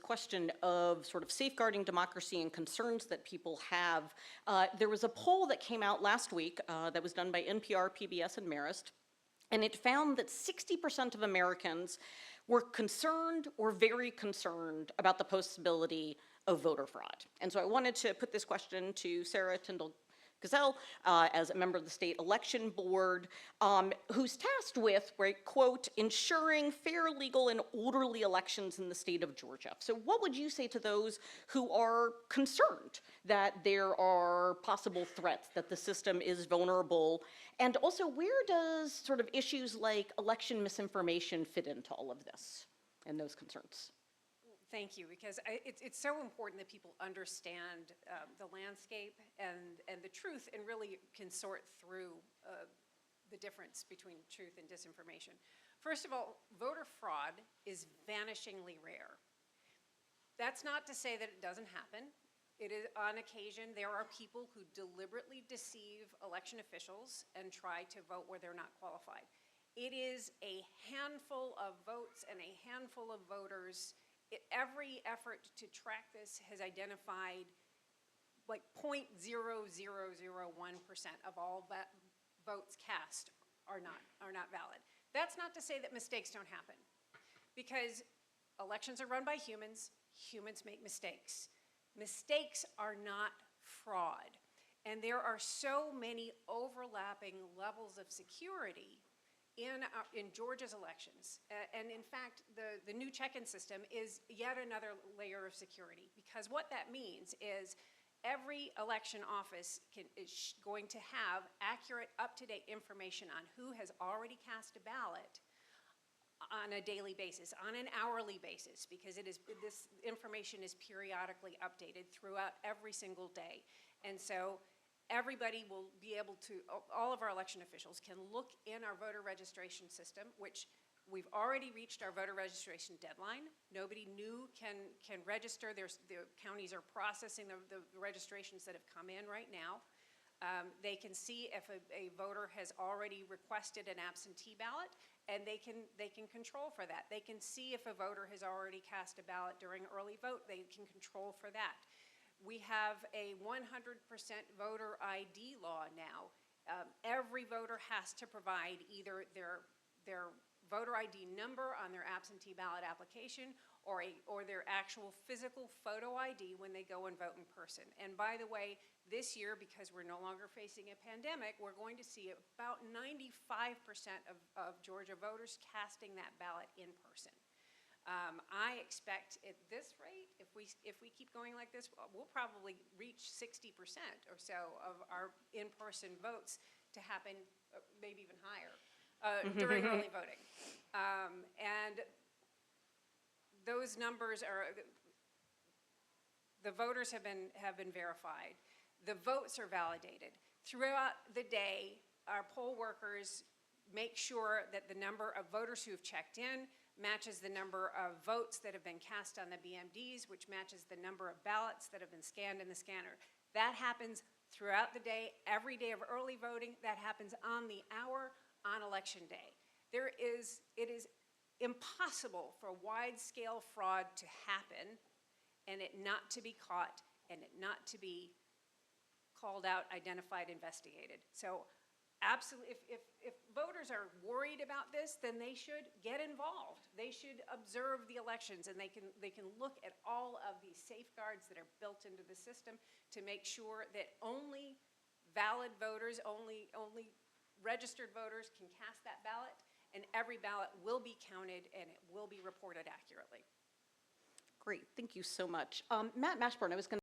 question of sort of safeguarding democracy and concerns that people have. There was a poll that came out last week that was done by NPR, PBS, and Marist, and it found that 60% of Americans were concerned or very concerned about the possibility of voter fraud. And so I wanted to put this question to Sara Tindall Ghazal, as a member of the state election board, who's tasked with, right, quote, ensuring fair, legal, and orderly elections in the state of Georgia. So what would you say to those who are concerned that there are possible threats, that the system is vulnerable? And also, where does sort of issues like election misinformation fit into all of this and those concerns? Thank you, because it's so important that people understand the landscape and the truth, and really can sort through the difference between truth and disinformation. First of all, voter fraud is vanishingly rare. That's not to say that it doesn't happen. It is, on occasion, there are people who deliberately deceive election officials and try to vote where they're not qualified. It is a handful of votes and a handful of voters. Every effort to track this has identified like 0.0001% of all votes cast are not valid. That's not to say that mistakes don't happen, because elections are run by humans. Humans make mistakes. Mistakes are not fraud. And there are so many overlapping levels of security in Georgia's elections. And in fact, the new check-in system is yet another layer of security, because what that means is every election office is going to have accurate, up-to-date information on who has already cast a ballot on a daily basis, on an hourly basis, because this information is periodically updated throughout every single day. And so everybody will be able to, all of our election officials can look in our voter registration system, which we've already reached our voter registration deadline. Nobody new can register. The counties are processing the registrations that have come in right now. They can see if a voter has already requested an absentee ballot, and they can control for that. They can see if a voter has already cast a ballot during early vote. They can control for that. We have a 100% voter ID law now. Every voter has to provide either their voter ID number on their absentee ballot application or their actual physical photo ID when they go and vote in person. And by the way, this year, because we're no longer facing a pandemic, we're going to see about 95% of Georgia voters casting that ballot in person. I expect at this rate, if we keep going like this, we'll probably reach 60% or so of our in-person votes to happen, maybe even higher, during early voting. And those numbers are, the voters have been verified. The votes are validated. Throughout the day, our poll workers make sure that the number of voters who have checked in matches the number of votes that have been cast on the BMDs, which matches the number of ballots that have been scanned in the scanner. That happens throughout the day, every day of early voting. That happens on the hour on election day. It is impossible for wide-scale fraud to happen and it not to be caught and it not to be called out, identified, investigated. So absolutely, if voters are worried about this, then they should get involved. They should observe the elections, and they can look at all of these safeguards that are built into the system to make sure that only valid voters, only registered voters can cast that ballot, and every ballot will be counted and it will be reported accurately. Great, thank you so much. Matt Mashburn, I was going to